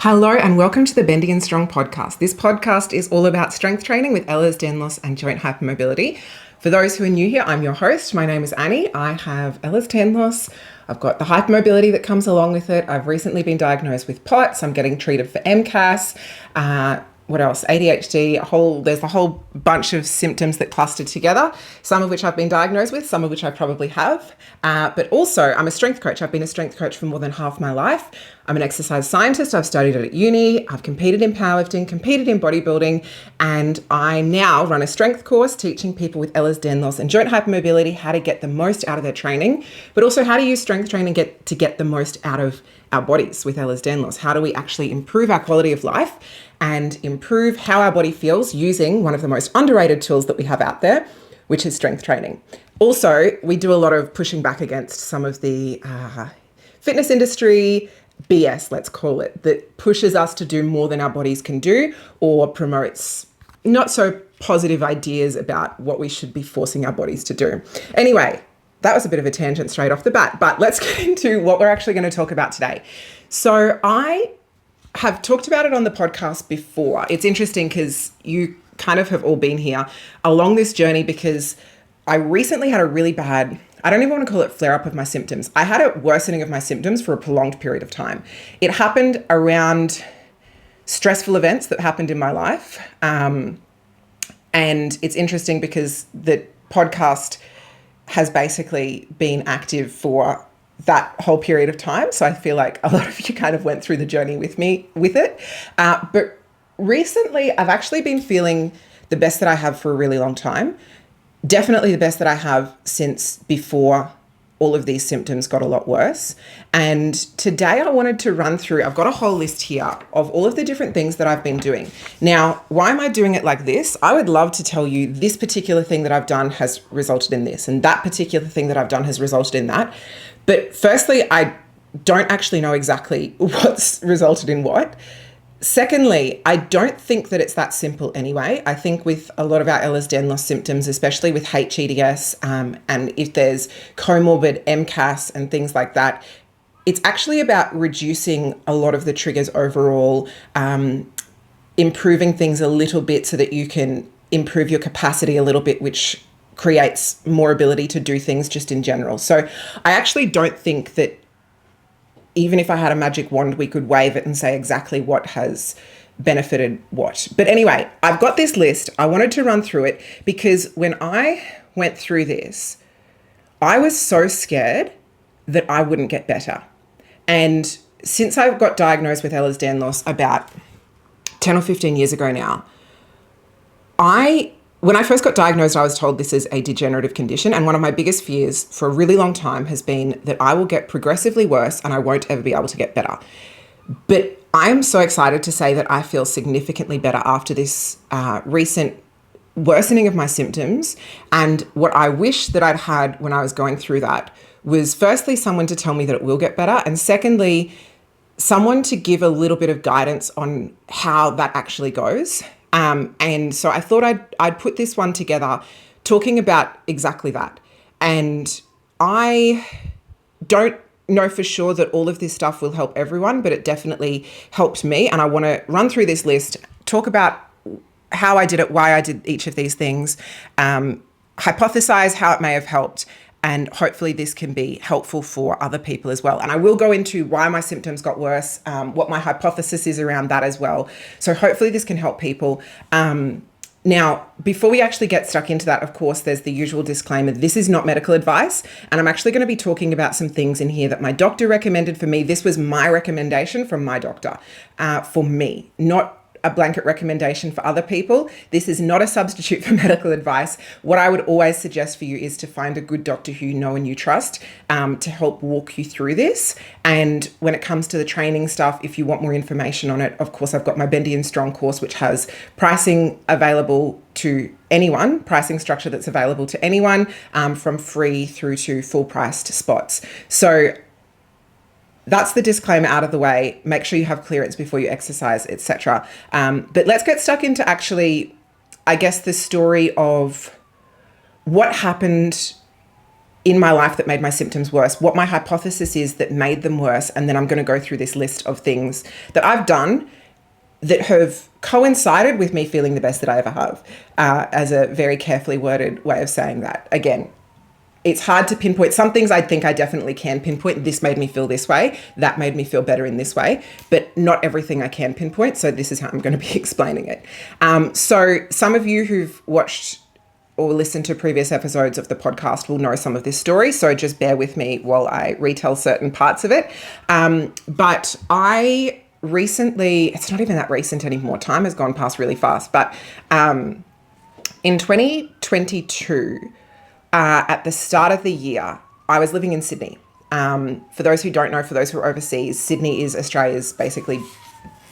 Hello and welcome to the Bendy Strong Podcast. This podcast is all about strength training with Ehlers-Danlos'er and joint hypermobility. For those who are new here, I'm your host. My name is Annie. I have Ehlers-Danlos'er. I've got the hypermobility that comes along with it. I've recently been diagnosed with POTS. I'm getting treated for MCAS. What else? ADHD. There's a whole bunch of symptoms that clustered together, some of which I've been diagnosed with, some of which I probably have. But also, I'm a strength coach. I've been a strength coach for more than half my life. I'm an exercise scientist. I've studied it at uni. I've competed in powerlifting, competed in bodybuilding, and I now run a strength course teaching people with Ehlers-Danlos'er and joint hypermobility how to get the most out of their training, but also how to use strength training to get the most out of our bodies with Ehlers-Danlos'er. How do we actually improve our quality of life and improve how our body feels using one of the most underrated tools that we have out there, which is strength training. Also, we do a lot of pushing back against some of the fitness industry BS, let's call it, that pushes us to do more than our bodies can do or promotes not so positive ideas about what we should be forcing our bodies to do. Anyway, that was a bit of a tangent straight off the bat, but let's get into what we're actually going to talk about today. So I have talked about it on the podcast before. It's interesting because you kind of have all been here along this journey because I recently had a really bad, I don't even want to call it flare-up of my symptoms. I had a worsening of my symptoms for a prolonged period of time. It happened around stressful events that happened in my life. And it's interesting because the podcast has basically been active for that whole period of time. So I feel like a lot of you kind of went through the journey with me with it. But recently I've actually been feeling the best that I have for a really long time. Definitely the best that I have since before all of these symptoms got a lot worse. And today I wanted to run through, I've got a whole list here of all of the different things that I've been doing. Now, why am I doing it like this? I would love to tell you this particular thing that I've done has resulted in this, and that particular thing that I've done has resulted in that. But firstly, I don't actually know exactly what's resulted in what. Secondly, I don't think that it's that simple anyway. I think with a lot of our Ehlers-Danlos'er symptoms, especially with hEDS, and if there's comorbid MCAS and things like that, it's actually about reducing a lot of the triggers overall, improving things a little bit so that you can improve your capacity a little bit, which creates more ability to do things just in general. So I actually don't think that even if I had a magic wand, we could wave it and say exactly what has benefited what. But anyway, I've got this list. I wanted to run through it because when I went through this, I was so scared that I wouldn't get better. And since I got diagnosed with Ehlers-Danlos'er about 10 or 15 years ago now, when I first got diagnosed, I was told this is a degenerative condition. And one of my biggest fears for a really long time has been that I will get progressively worse and I won't ever be able to get better. But I'm so excited to say that I feel significantly better after this recent worsening of my symptoms. And what I wish that I'd had when I was going through that was firstly, someone to tell me that it will get better. And secondly, someone to give a little bit of guidance on how that actually goes. And so I thought I'd put this one together talking about exactly that. And I don't know for sure that all of this stuff will help everyone, but it definitely helped me. And I want to run through this list, talk about how I did it, why I did each of these things, hypothesize how it may have helped, and hopefully this can be helpful for other people as well. And I will go into why my symptoms got worse, what my hypothesis is around that as well. So hopefully this can help people. Now, before we actually get stuck into that, of course, there's the usual disclaimer. This is not medical advice. And I'm actually going to be talking about some things in here that my doctor recommended for me. This was my recommendation from my doctor for me, not a blanket recommendation for other people. This is not a substitute for medical advice. What I would always suggest for you is to find a good doctor who you know and you trust to help walk you through this. And when it comes to the training stuff, if you want more information on it, of course, I've got my Bendy Strong course, which has pricing available to anyone, pricing structure that's available to anyone, from free through to full priced spots. So that's the disclaimer out of the way. Make sure you have clearance before you exercise, etc. But let's get stuck into actually, I guess, the story of what happened in my life that made my symptoms worse, what my hypothesis is that made them worse, and then I'm going to go through this list of things that I've done that have coincided with me feeling the best that I ever have, as a very carefully worded way of saying that. Again, it's hard to pinpoint. Some things I think I definitely can pinpoint. This made me feel this way. That made me feel better in this way. But not everything I can pinpoint. So this is how I'm going to be explaining it. So some of you who've watched or listened to previous episodes of the podcast will know some of this story. So just bear with me while I retell certain parts of it. But I recently, it's not even that recent anymore. Time has gone past really fast. But in 2022, at the start of the year, I was living in Sydney. For those who don't know, for those who are overseas, Sydney is Australia's basically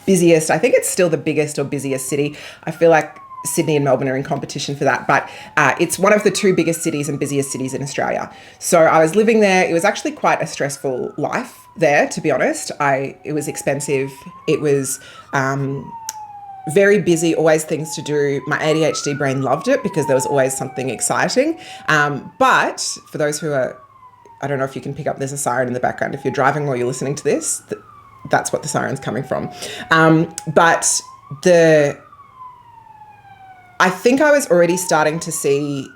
busiest. I think it's still the biggest or busiest city. I feel like Sydney and Melbourne are in competition for that, but it's one of the two biggest cities and busiest cities in Australia. So I was living there. It was actually quite a stressful life there, to be honest. It was expensive. It was very busy, always things to do. My ADHD brain loved it because there was always something exciting. But for those who are, I don't know if you can pick up, there's a siren in the background. If you're driving while you're listening to this, that's what the siren's coming from. But I think I was already starting to see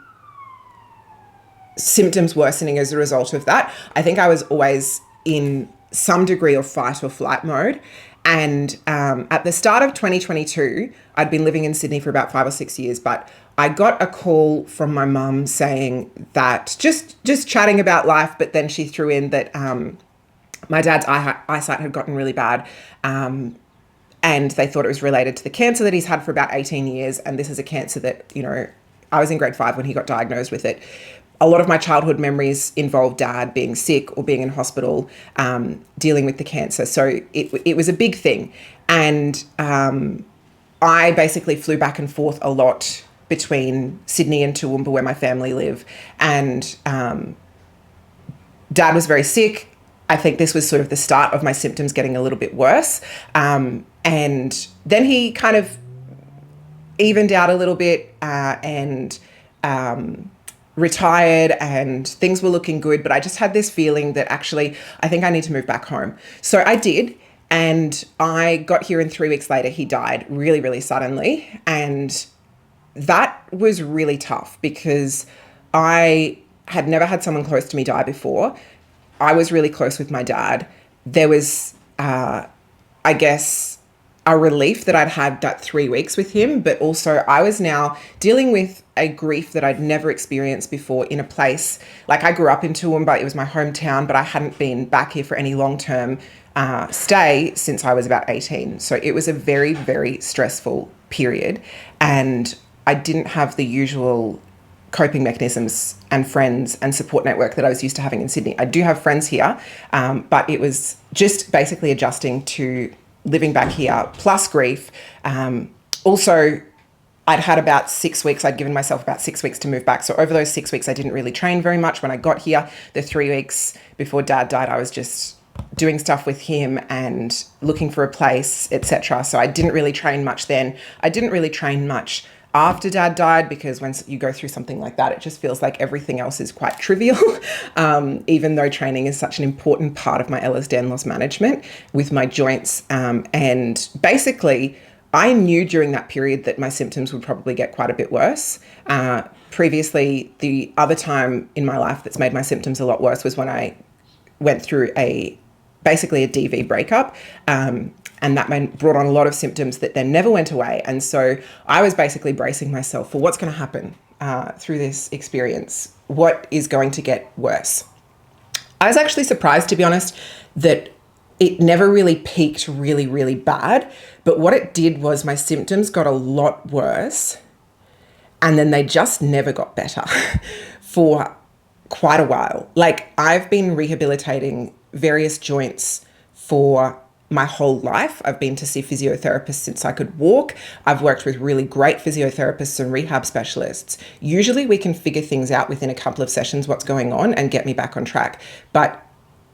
symptoms worsening as a result of that. I think I was always in some degree of fight or flight mode. And at the start of 2022, I'd been living in Sydney for about 5 or 6 years, but I got a call from my mum saying that, just chatting about life, but then she threw in that my dad's eyesight had gotten really bad, and they thought it was related to the cancer that he's had for about 18 years. And this is a cancer that, I was in grade 5 when he got diagnosed with it. A lot of my childhood memories involved Dad being sick or being in hospital, dealing with the cancer. So it was a big thing. And I basically flew back and forth a lot between Sydney and Toowoomba, where my family live. And Dad was very sick. I think this was sort of the start of my symptoms getting a little bit worse. And then he kind of evened out a little bit and retired, and things were looking good. But I just had this feeling that actually I think I need to move back home. So I did. And I got here, and 3 weeks later, he died really, really suddenly. And that was really tough because I had never had someone close to me die before. I was really close with my dad. There was, I guess, a relief that I'd had that 3 weeks with him, but also I was now dealing with a grief that I'd never experienced before in a place. Like, I grew up in Toowoomba, it was my hometown, but I hadn't been back here for any long-term stay since I was about 18. So it was a very, very stressful period, and I didn't have the usual coping mechanisms and friends and support network that I was used to having in Sydney. I do have friends here, but it was just basically adjusting to living back here, plus grief. Also, I'd had about 6 weeks, I'd given myself about 6 weeks to move back. So over those 6 weeks, I didn't really train very much when I got here. The 3 weeks before Dad died, I was just doing stuff with him and looking for a place, etc. So I didn't really train much then. I didn't really train much after Dad died, because when you go through something like that, it just feels like everything else is quite trivial, even though training is such an important part of my Ehlers-Danlos management with my joints. And basically, I knew during that period that my symptoms would probably get quite a bit worse. Previously, the other time in my life that's made my symptoms a lot worse was when I went through basically a DV breakup. And that brought on a lot of symptoms that then never went away. And so I was basically bracing myself for what's going to happen through this experience. What is going to get worse? I was actually surprised, to be honest, that it never really peaked really, really bad. But what it did was my symptoms got a lot worse, and then they just never got better for quite a while. Like, I've been rehabilitating various joints for my whole life. I've been to see physiotherapists since I could walk. I've worked with really great physiotherapists and rehab specialists. Usually we can figure things out within a couple of sessions, what's going on, and get me back on track. But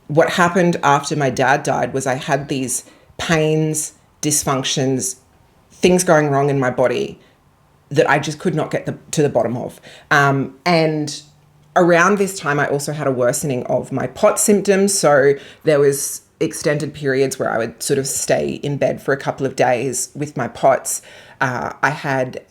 what happened after my dad died was I had these pains, dysfunctions, things going wrong in my body that I just could not get to the bottom of. And around this time, I also had a worsening of my POTS symptoms. So there was extended periods where I would sort of stay in bed for a couple of days with my POTS. I had,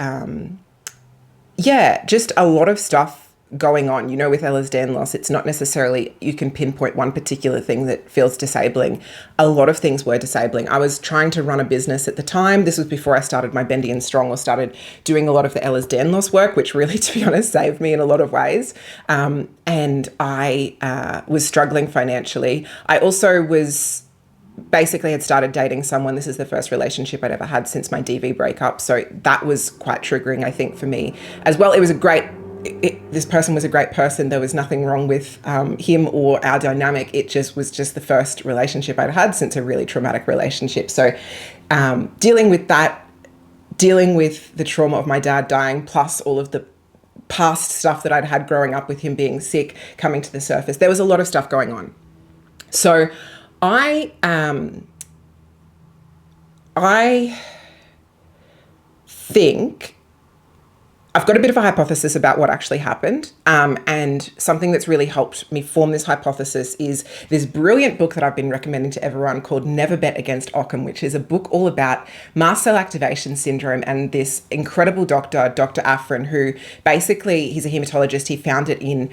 just a lot of stuff going on. With Ehlers-Danlos, it's not necessarily you can pinpoint one particular thing that feels disabling. A lot of things were disabling. I was trying to run a business at the time. This was before I started my Bendy Strong or started doing a lot of the Ehlers-Danlos work, which really, to be honest, saved me in a lot of ways. And I was struggling financially. I also basically had started dating someone. This is the first relationship I'd ever had since my DV breakup. So that was quite triggering, I think, for me as well. It was this person was a great person. There was nothing wrong with him or our dynamic. It was just the first relationship I'd had since a really traumatic relationship. So dealing with that, dealing with the trauma of my dad dying, plus all of the past stuff that I'd had growing up with him being sick, coming to the surface. There was a lot of stuff going on. So I think I've got a bit of a hypothesis about what actually happened. And something that's really helped me form this hypothesis is this brilliant book that I've been recommending to everyone called Never Bet Against Occam, which is a book all about mast cell activation syndrome. And this incredible doctor, Dr. Afrin, who basically, he's a hematologist. He found it in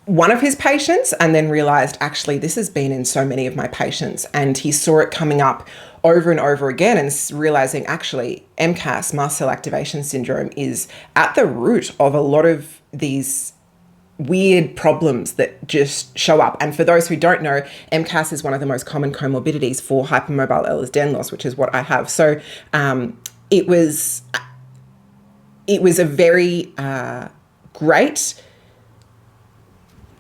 one of his patients and then realized, actually, this has been in so many of my patients. And he saw it coming up over and over again and realizing, actually, MCAS, mast cell activation syndrome, is at the root of a lot of these weird problems that just show up. And for those who don't know, MCAS is one of the most common comorbidities for hypermobile Ehlers-Danlos, which is what I have. So it was a very great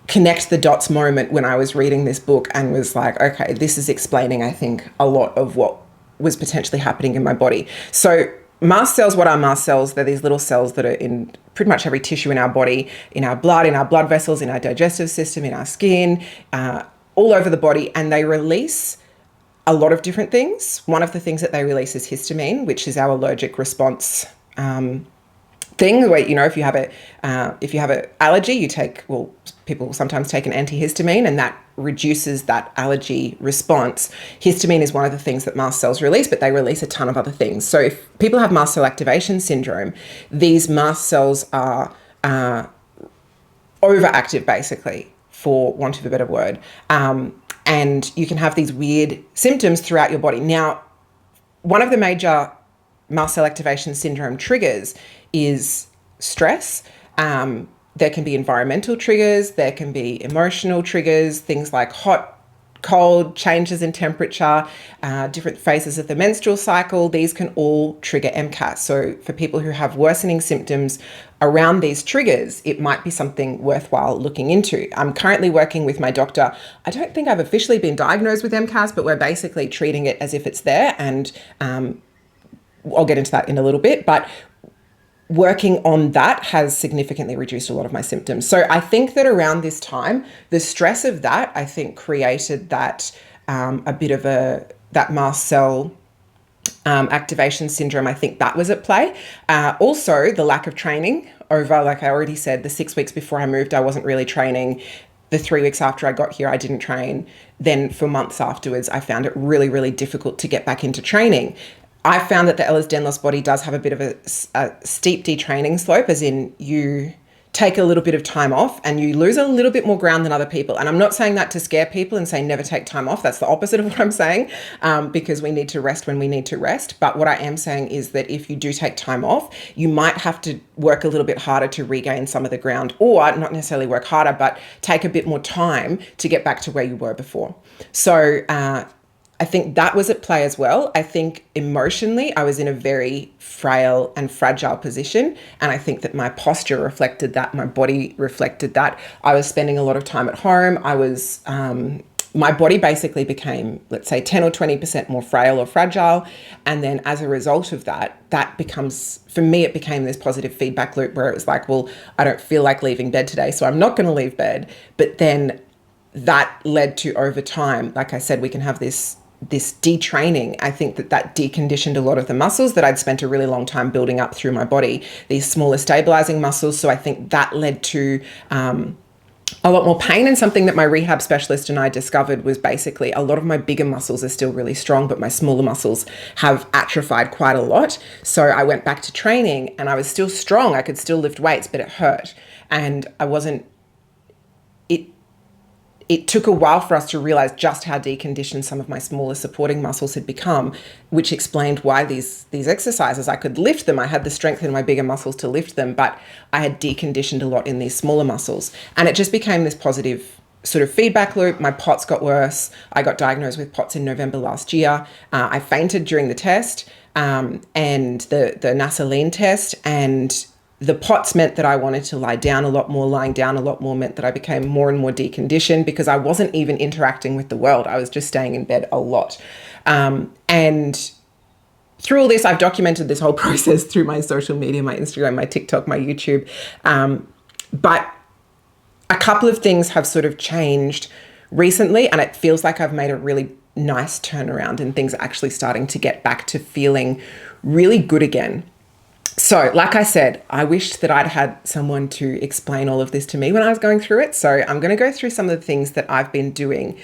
connect the dots moment when I was reading this book and was like, okay, this is explaining, I think, a lot of what was potentially happening in my body. So mast cells, what are mast cells? They're these little cells that are in pretty much every tissue in our body, in our blood vessels, in our digestive system, in our skin, all over the body. And they release a lot of different things. One of the things that they release is histamine, which is our allergic response thing where, if you have an allergy, people sometimes take an antihistamine and that reduces that allergy response. Histamine is one of the things that mast cells release, but they release a ton of other things. So if people have mast cell activation syndrome, these mast cells are overactive, basically, for want of a better word. And you can have these weird symptoms throughout your body. Now, one of the major mast cell activation syndrome triggers is stress. There can be environmental triggers, there can be emotional triggers, things like hot, cold, changes in temperature, different phases of the menstrual cycle. These can all trigger MCAS. So for people who have worsening symptoms around these triggers, it might be something worthwhile looking into. I'm currently working with my doctor. I don't think I've officially been diagnosed with MCAS, but we're basically treating it as if it's there. And I'll get into that in a little bit, but working on that has significantly reduced a lot of my symptoms. So I think that around this time, the stress of that, I think, created that a bit of that mast cell activation syndrome. I think that was at play. Also, the lack of training over, like I already said, the 6 weeks before I moved, I wasn't really training. The 3 weeks after I got here, I didn't train. Then for months afterwards, I found it really, really difficult to get back into training. I found that the Ehlers-Danlos body does have a bit of a steep detraining slope, as in you take a little bit of time off and you lose a little bit more ground than other people. And I'm not saying that to scare people and say never take time off. That's the opposite of what I'm saying, because we need to rest when we need to rest. But what I am saying is that if you do take time off, you might have to work a little bit harder to regain some of the ground, or not necessarily work harder, but take a bit more time to get back to where you were before. So I think that was at play as well. I think emotionally, I was in a very frail and fragile position. And I think that my posture reflected that. My body reflected that. I was spending a lot of time at home. My body basically became, let's say, 10 or 20% more frail or fragile. And then as a result of that becomes, for me, it became this positive feedback loop where it was like, well, I don't feel like leaving bed today, so I'm not going to leave bed. But then that led to, over time, like I said, we can have this this detraining, I think that deconditioned a lot of the muscles that I'd spent a really long time building up through my body, these smaller stabilizing muscles. So I think that led to a lot more pain. And something that my rehab specialist and I discovered was basically a lot of my bigger muscles are still really strong, but my smaller muscles have atrophied quite a lot. So I went back to training and I was still strong. I could still lift weights, but it hurt. And it took a while for us to realize just how deconditioned some of my smaller supporting muscles had become, which explained why these exercises, I could lift them. I had the strength in my bigger muscles to lift them, but I had deconditioned a lot in these smaller muscles. And it just became this positive sort of feedback loop. My POTS got worse. I got diagnosed with POTS in November last year. I fainted during the test and the NASA lean test, and the POTS meant that I wanted to lie down a lot more. Lying down a lot more meant that I became more and more deconditioned because I wasn't even interacting with the world. I was just staying in bed a lot. And through all this, I've documented this whole process through my social media, my Instagram, my TikTok, my YouTube. But a couple of things have sort of changed recently, and it feels like I've made a really nice turnaround and things are actually starting to get back to feeling really good again. So, like I said, I wished that I'd had someone to explain all of this to me when I was going through it. So I'm going to go through some of the things that I've been doing.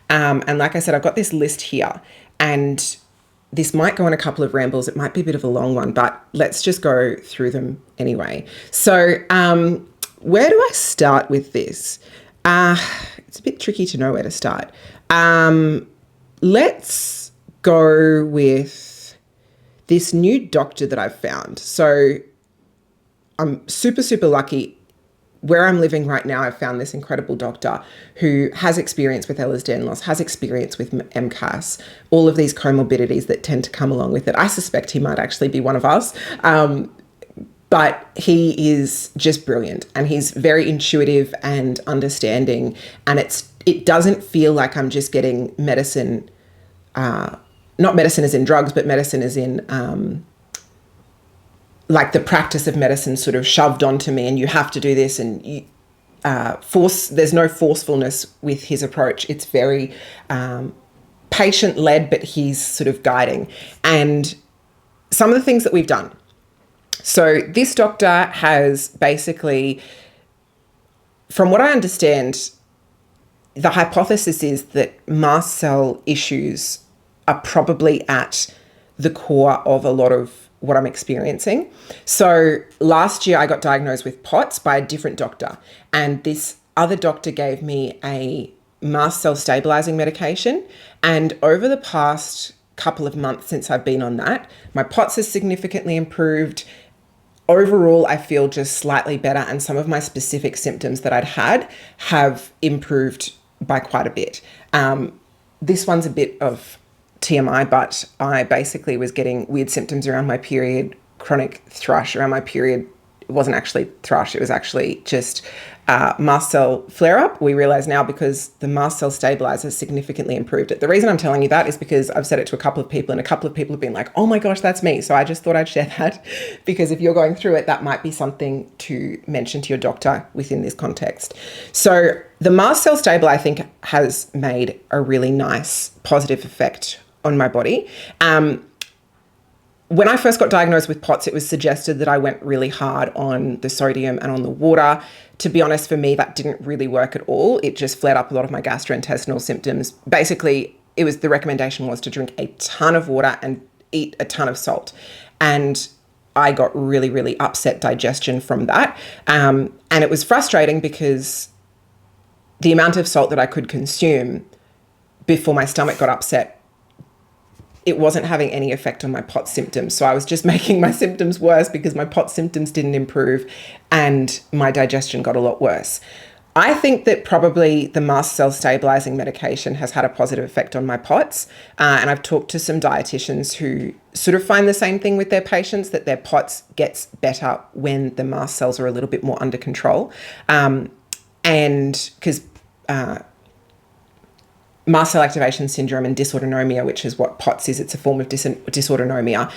And like I said, I've got this list here, and this might go on a couple of rambles. It might be a bit of a long one, but let's just go through them anyway. So where do I start with this? It's a bit tricky to know where to start. Let's go with this new doctor that I've found. So I'm super, super lucky. Where I'm living right now, I've found this incredible doctor who has experience with Ehlers-Danlos'er, has experience with MCAS, all of these comorbidities that tend to come along with it. I suspect he might actually be one of us. But he is just brilliant, and he's very intuitive and understanding. And it doesn't feel like I'm just getting medicine, not medicine as in drugs, but medicine as in like the practice of medicine sort of shoved onto me, and you have to do this, and there's no forcefulness with his approach. It's very patient-led, but he's sort of guiding. And some of the things that we've done. So this doctor has basically, from what I understand, the hypothesis is that mast cell issues are probably at the core of a lot of what I'm experiencing. So last year I got diagnosed with POTS by a different doctor, and this other doctor gave me a mast cell stabilizing medication. And over the past couple of months since I've been on that, my POTS has significantly improved. Overall, I feel just slightly better, and some of my specific symptoms that I'd had have improved by quite a bit. This one's a bit of TMI, but I basically was getting weird symptoms around my period, chronic thrush around my period. It wasn't actually thrush, it was actually just mast cell flare-up. We realize now because the mast cell stabilizer significantly improved it. The reason I'm telling you that is because I've said it to a couple of people, and a couple of people have been like, oh my gosh, that's me. So I just thought I'd share that, because if you're going through it, that might be something to mention to your doctor within this context. So the mast cell stabilizer, I think, has made a really nice positive effect on my body. When I first got diagnosed with POTS, it was suggested that I went really hard on the sodium and on the water. To be honest, for me, that didn't really work at all. It just flared up a lot of my gastrointestinal symptoms. Basically, the recommendation was to drink a ton of water and eat a ton of salt. And I got really, really upset digestion from that. And it was frustrating because the amount of salt that I could consume before my stomach got upset, it wasn't having any effect on my POTS symptoms. So I was just making my symptoms worse because my POTS symptoms didn't improve and my digestion got a lot worse. I think that probably the mast cell stabilizing medication has had a positive effect on my POTS. And I've talked to some dietitians who sort of find the same thing with their patients, that their POTS gets better when the mast cells are a little bit more under control. And because mast cell activation syndrome and dysautonomia, which is what POTS is, it's a form of dysautonomia,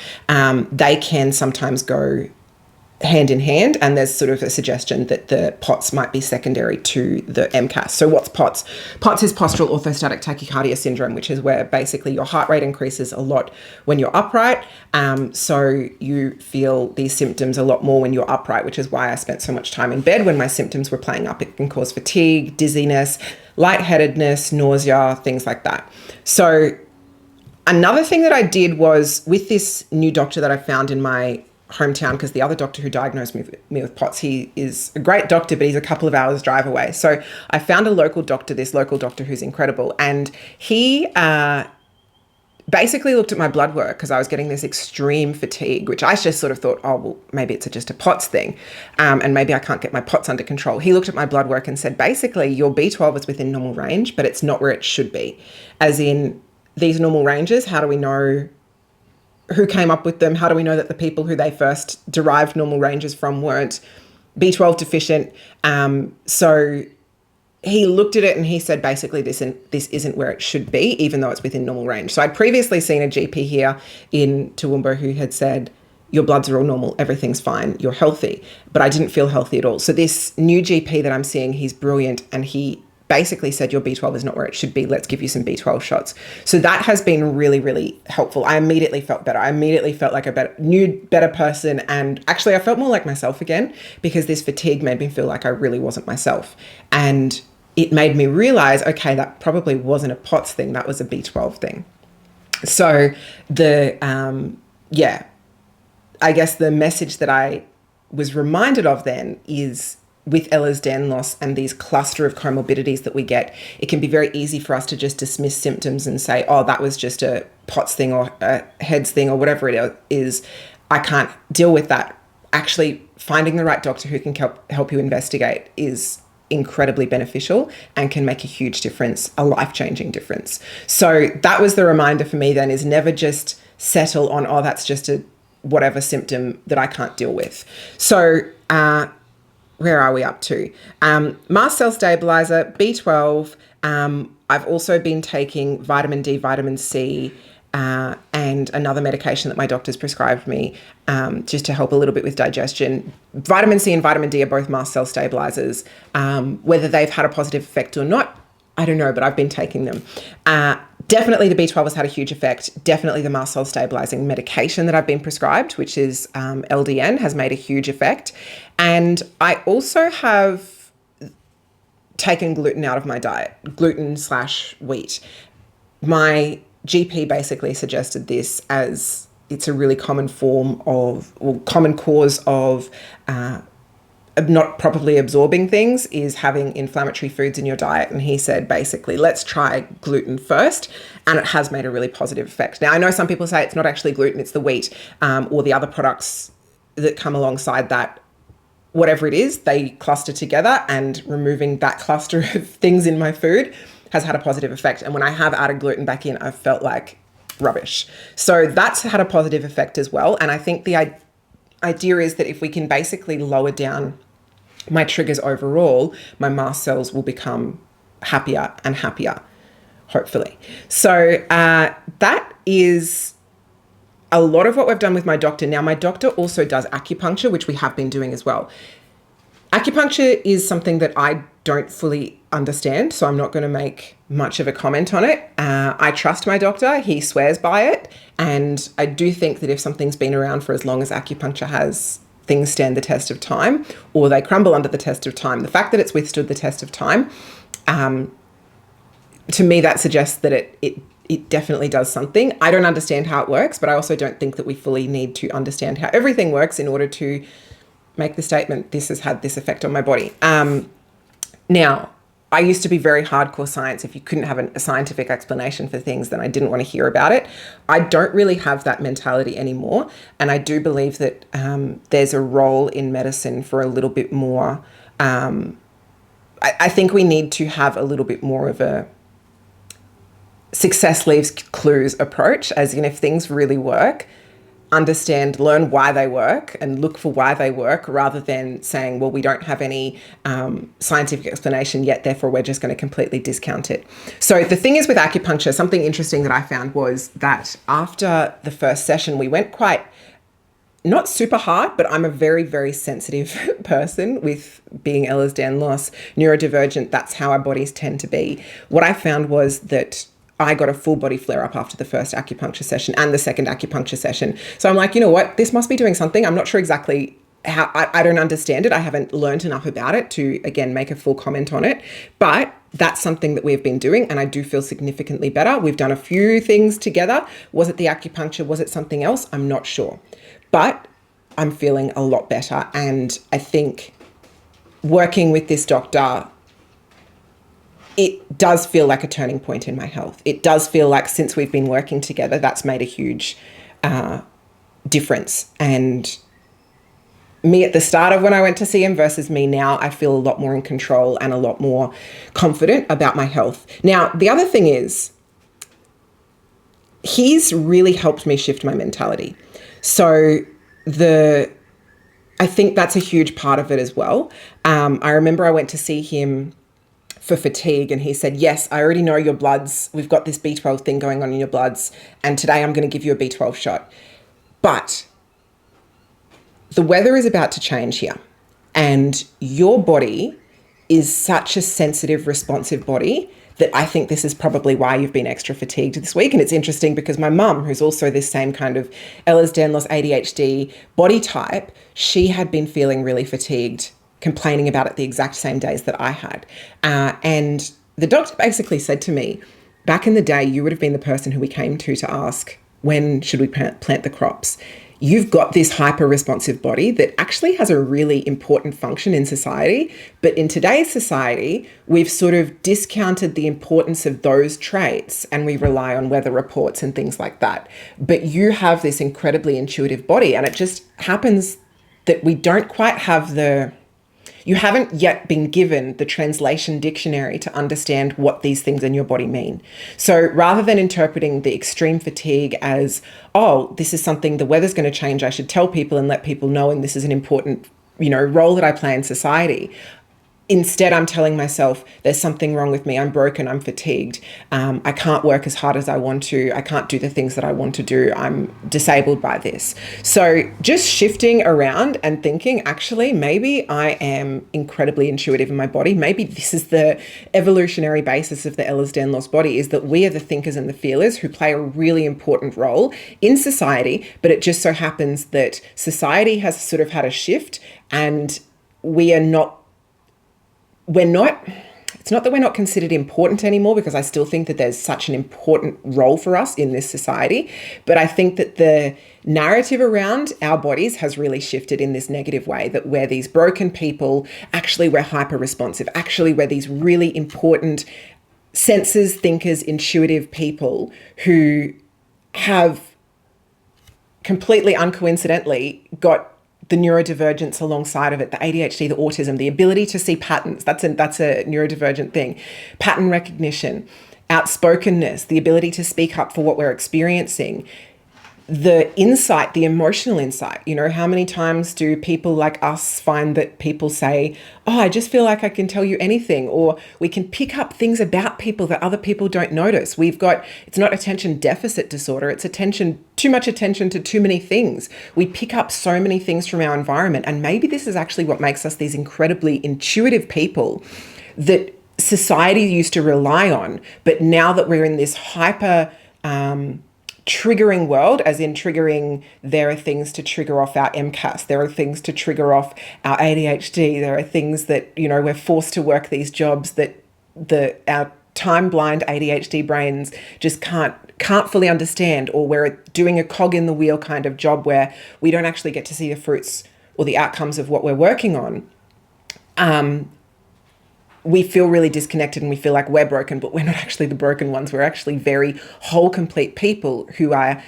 they can sometimes go hand in hand, and there's sort of a suggestion that the POTS might be secondary to the MCAS. So what's POTS? POTS is postural orthostatic tachycardia syndrome, which is where basically your heart rate increases a lot when you're upright. So you feel these symptoms a lot more when you're upright, which is why I spent so much time in bed when my symptoms were playing up. It can cause fatigue, dizziness, lightheadedness, nausea, things like that. So another thing that I did was with this new doctor that I found in my hometown, because the other doctor who diagnosed me with POTS, he is a great doctor, but he's a couple of hours drive away. So I found this local doctor who's incredible. And he basically looked at my blood work because I was getting this extreme fatigue, which I just sort of thought, oh, well, maybe it's just a POTS thing. And maybe I can't get my POTS under control. He looked at my blood work and said, basically, your B12 is within normal range, but it's not where it should be. As in, these normal ranges, how do we know who came up with them? How do we know that the people who they first derived normal ranges from weren't B12 deficient? So he looked at it and he said, basically, this isn't where it should be, even though it's within normal range. So I'd previously seen a GP here in Toowoomba who had said, your bloods are all normal, everything's fine, you're healthy. But I didn't feel healthy at all. So this new GP that I'm seeing, he's brilliant, and he basically said, your B12 is not where it should be. Let's give you some B12 shots. So that has been really, really helpful. I immediately felt better. I immediately felt like a better person. And actually I felt more like myself again, because this fatigue made me feel like I really wasn't myself. And it made me realize, okay, that probably wasn't a POTS thing. That was a B12 thing. So I guess the message that I was reminded of then is, with Ehlers-Danlos and these cluster of comorbidities that we get, it can be very easy for us to just dismiss symptoms and say, oh, that was just a POTS thing or a hEDS thing or whatever it is. I can't deal with that. Actually, finding the right doctor who can help you investigate is incredibly beneficial and can make a huge difference, a life-changing difference. So that was the reminder for me then, is never just settle on, oh, that's just a whatever symptom that I can't deal with. So, where are we up to? Mast cell stabilizer, B12. I've also been taking vitamin D, vitamin C, and another medication that my doctor's prescribed me just to help a little bit with digestion. Vitamin C and vitamin D are both mast cell stabilizers. Whether they've had a positive effect or not, I don't know, but I've been taking them. Definitely the B12 has had a huge effect. Definitely the mast cell stabilizing medication that I've been prescribed, which is LDN, has made a huge effect. And I also have taken gluten out of my diet, gluten/wheat. My GP basically suggested this as it's a really common common cause of not properly absorbing things is having inflammatory foods in your diet. And he said, basically, let's try gluten first. And it has made a really positive effect. Now, I know some people say it's not actually gluten, it's the wheat or the other products that come alongside that. Whatever it is, they cluster together, and removing that cluster of things in my food has had a positive effect. And when I have added gluten back in, I've felt like rubbish. So that's had a positive effect as well. And I think the idea is that if we can basically lower down my triggers overall, my mast cells will become happier and happier, hopefully. So that is a lot of what we've done with my doctor. Now, my doctor also does acupuncture, which we have been doing as well. Acupuncture is something that I don't fully understand, so I'm not going to make much of a comment on it. I trust my doctor. He swears by it. And I do think that if something's been around for as long as acupuncture has, things stand the test of time, or they crumble under the test of time. The fact that it's withstood the test of time, to me, that suggests that it definitely does something. I don't understand how it works, but I also don't think that we fully need to understand how everything works in order to make the statement, this has had this effect on my body. Now, I used to be very hardcore science. If you couldn't have a scientific explanation for things, then I didn't want to hear about it. I don't really have that mentality anymore. And I do believe that there's a role in medicine for a little bit more. I think we need to have a little bit more of a success leaves clues approach, as in if things really work, learn why they work and look for why they work, rather than saying, well, we don't have any scientific explanation yet, therefore we're just going to completely discount it. So the thing is with acupuncture, something interesting that I found was that after the first session, we went quite not super hard, but I'm a very, very sensitive person with being Ehlers-Danlos, neurodivergent. That's how our bodies tend to be. What I found was that I got a full body flare up after the first acupuncture session and the second acupuncture session. So I'm like, you know what? This must be doing something. I'm not sure exactly how, I don't understand it. I haven't learned enough about it to, again, make a full comment on it. But that's something that we've been doing, and I do feel significantly better. We've done a few things together. Was it the acupuncture? Was it something else? I'm not sure. But I'm feeling a lot better. And I think working with this doctor, it does feel like a turning point in my health. It does feel like since we've been working together, that's made a huge difference. And me at the start of when I went to see him versus me now, I feel a lot more in control and a lot more confident about my health. Now, the other thing is, he's really helped me shift my mentality. So I think that's a huge part of it as well. I remember I went to see him for fatigue and he said, yes, I already know your bloods. We've got this B12 thing going on in your bloods. And today I'm going to give you a B12 shot. But the weather is about to change here. And your body is such a sensitive, responsive body that I think this is probably why you've been extra fatigued this week. And it's interesting because my mum, who's also this same kind of Ehlers-Danlos ADHD body type, she had been feeling really fatigued, complaining about it the exact same days that I had. And the doctor basically said to me, back in the day, you would have been the person who we came to ask, when should we plant the crops? You've got this hyper-responsive body that actually has a really important function in society. But in today's society, we've sort of discounted the importance of those traits and we rely on weather reports and things like that. But you have this incredibly intuitive body, and it just happens that we don't quite have you haven't yet been given the translation dictionary to understand what these things in your body mean. So rather than interpreting the extreme fatigue as, oh, this is something, the weather's going to change, I should tell people and let people know, and this is an important, role that I play in society. Instead, I'm telling myself there's something wrong with me. I'm broken. I'm fatigued. I can't work as hard as I want to. I can't do the things that I want to do. I'm disabled by this. So just shifting around and thinking, actually, maybe I am incredibly intuitive in my body. Maybe this is the evolutionary basis of the Ehlers-Danlos body, is that we are the thinkers and the feelers who play a really important role in society. But it just so happens that society has sort of had a shift, and it's not that we're not considered important anymore, because I still think that there's such an important role for us in this society. But I think that the narrative around our bodies has really shifted in this negative way, that we're these broken people, actually we're hyper responsive, actually we're these really important sensors, thinkers, intuitive people who have completely uncoincidentally got the neurodivergence alongside of it, the ADHD, the autism, the ability to see patterns. That's a neurodivergent thing. Pattern recognition, outspokenness, the ability to speak up for what we're experiencing, the insight, the emotional insight. How many times do people like us find that people say, oh, I just feel like I can tell you anything, or we can pick up things about people that other people don't notice. It's not attention deficit disorder, it's too much attention to too many things. We pick up so many things from our environment, and maybe this is actually what makes us these incredibly intuitive people that society used to rely on. But now that we're in this hyper triggering world, as in triggering, there are things to trigger off our MCAS, there are things to trigger off our ADHD, there are things that, we're forced to work these jobs that our time-blind ADHD brains just can't fully understand, or we're doing a cog in the wheel kind of job where we don't actually get to see the fruits or the outcomes of what we're working on. We feel really disconnected and we feel like we're broken, but we're not actually the broken ones. We're actually very whole, complete people who are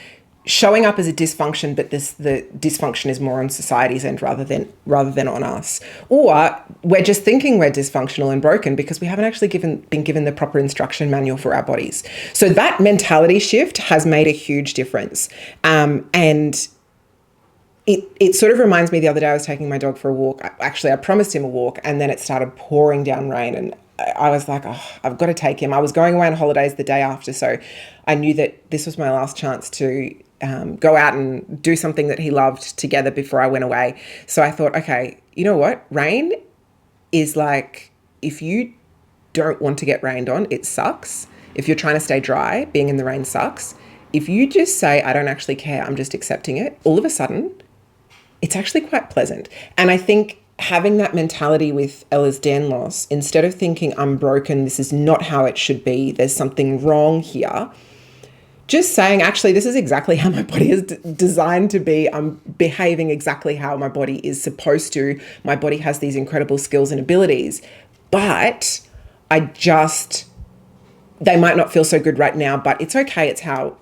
showing up as a dysfunction, but the dysfunction is more on society's end rather than on us. Or we're just thinking we're dysfunctional and broken because we haven't actually been given the proper instruction manual for our bodies. So that mentality shift has made a huge difference. And it sort of reminds me, the other day I was taking my dog for a walk. I promised him a walk, and then it started pouring down rain, and I was like, oh, I've got to take him. I was going away on holidays the day after, so I knew that this was my last chance to go out and do something that he loved together before I went away. So I thought, okay, you know what? Rain is like, if you don't want to get rained on, it sucks. If you're trying to stay dry, being in the rain sucks. If you just say, I don't actually care, I'm just accepting it, all of a sudden, it's actually quite pleasant. And I think having that mentality with Ehlers-Danlos, instead of thinking I'm broken, this is not how it should be, there's something wrong here, just saying, actually, this is exactly how my body is designed to be. I'm behaving exactly how my body is supposed to. My body has these incredible skills and abilities, but they might not feel so good right now, but it's okay.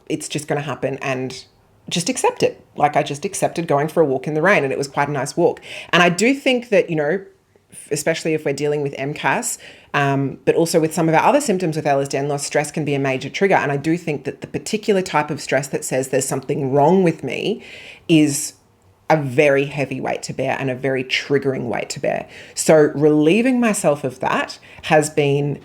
It's just going to happen, and just accept it. Like, I just accepted going for a walk in the rain, and it was quite a nice walk. And I do think that, especially if we're dealing with MCAS, but also with some of our other symptoms with Ehlers-Danlos, stress can be a major trigger. And I do think that the particular type of stress that says there's something wrong with me is a very heavy weight to bear and a very triggering weight to bear. So relieving myself of that has been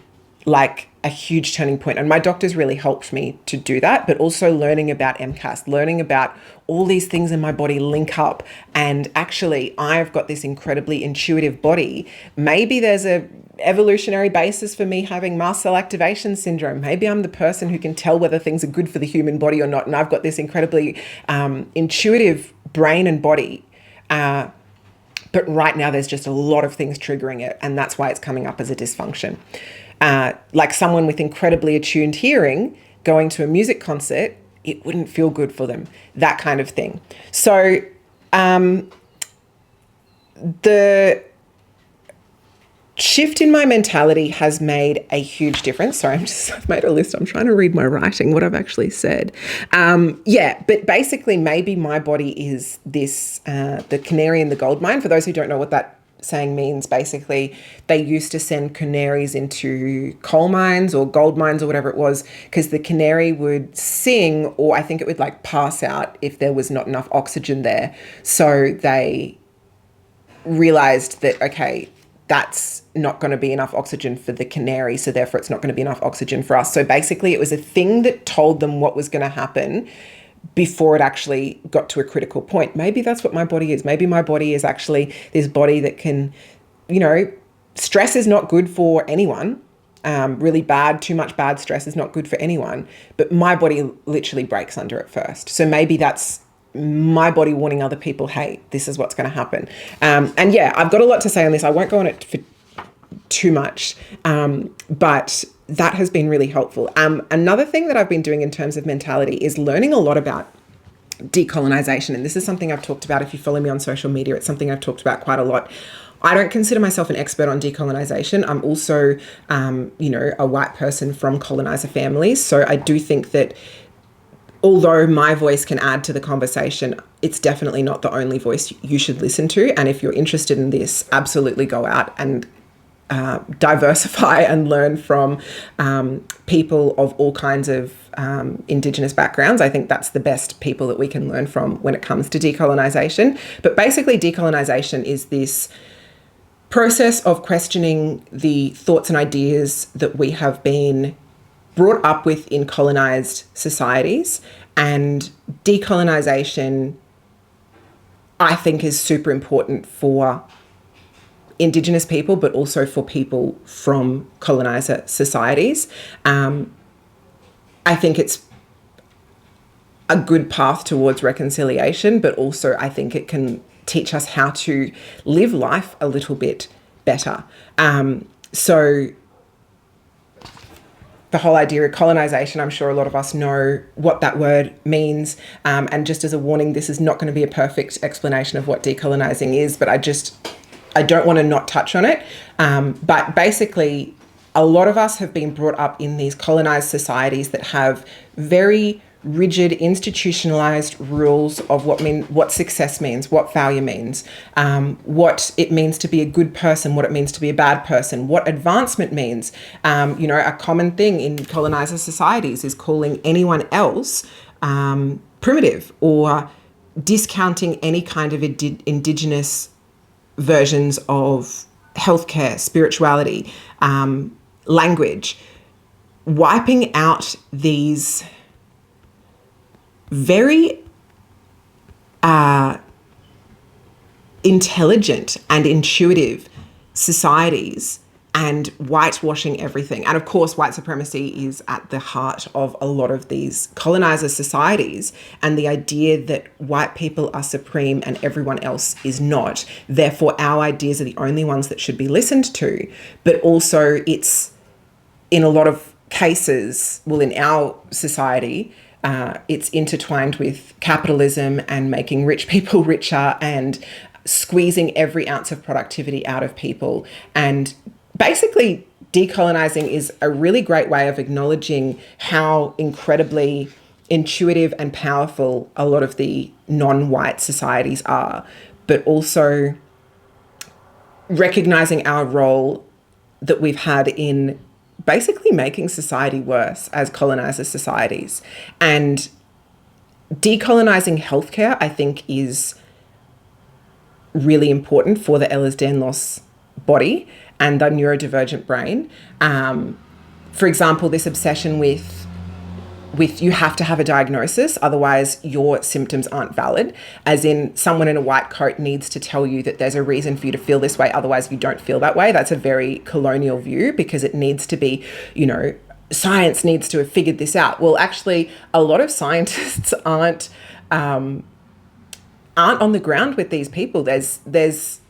like a huge turning point. And my doctors really helped me to do that, but also learning about MCAS, learning about all these things in my body link up. And actually, I've got this incredibly intuitive body. Maybe there's a evolutionary basis for me having mast cell activation syndrome. Maybe I'm the person who can tell whether things are good for the human body or not. And I've got this incredibly intuitive brain and body. But right now, there's just a lot of things triggering it. And that's why it's coming up as a dysfunction. Like someone with incredibly attuned hearing going to a music concert, it wouldn't feel good for them, that kind of thing. So the shift in my mentality has made a huge difference. Sorry, I've made a list. I'm trying to read my writing, what I've actually said. But basically maybe my body is this, the canary in the gold mine. For those who don't know what that saying means, basically they used to send canaries into coal mines or gold mines or whatever it was, because the canary would sing, or I think it would like pass out if there was not enough oxygen there. So they realized that, okay, that's not going to be enough oxygen for the canary, so therefore it's not going to be enough oxygen for us. So basically it was a thing that told them what was going to happen before it actually got to a critical point. Maybe that's what my body is. Maybe my body is actually this body that can, stress is not good for anyone. Really bad, too much bad stress is not good for anyone. But my body literally breaks under it first. So maybe that's my body warning other people, hey, this is what's going to happen. And yeah, I've got a lot to say on this. I won't go on it for too much, but that has been really helpful. Another thing that I've been doing in terms of mentality is learning a lot about decolonization. And this is something I've talked about. If you follow me on social media, it's something I've talked about quite a lot. I don't consider myself an expert on decolonization. I'm also, a white person from colonizer families. So I do think that although my voice can add to the conversation, it's definitely not the only voice you should listen to. And if you're interested in this, absolutely go out and diversify and learn from people of all kinds of Indigenous backgrounds. I think that's the best people that we can learn from when it comes to decolonization. But basically, decolonization is this process of questioning the thoughts and ideas that we have been brought up with in colonized societies. And decolonization, I think, is super important for Indigenous people, but also for people from colonizer societies. I think it's a good path towards reconciliation, but also I think it can teach us how to live life a little bit better. So the whole idea of colonization, I'm sure a lot of us know what that word means. And just as a warning, this is not going to be a perfect explanation of what decolonizing is, but I don't want to not touch on it. But basically, a lot of us have been brought up in these colonized societies that have very rigid, institutionalized rules of what success means, what failure means, what it means to be a good person, what it means to be a bad person, what advancement means. A common thing in colonizer societies is calling anyone else primitive or discounting any kind of Indigenous versions of healthcare, spirituality, language, wiping out these very intelligent and intuitive societies and whitewashing everything. And of course, white supremacy is at the heart of a lot of these colonizer societies, and the idea that white people are supreme and everyone else is not. Therefore, our ideas are the only ones that should be listened to. But also, it's in a lot of cases, well, in our society, it's intertwined with capitalism and making rich people richer and squeezing every ounce of productivity out of people. And basically, decolonizing is a really great way of acknowledging how incredibly intuitive and powerful a lot of the non-white societies are, but also recognizing our role that we've had in basically making society worse as colonizer societies. And decolonizing healthcare, I think, is really important for the Ehlers-Danlos body and the neurodivergent brain. For example, this obsession with you have to have a diagnosis, otherwise your symptoms aren't valid. As in, someone in a white coat needs to tell you that there's a reason for you to feel this way, otherwise you don't feel that way. That's a very colonial view, because it needs to be, science needs to have figured this out. Well, actually, a lot of scientists aren't on the ground with these people. There's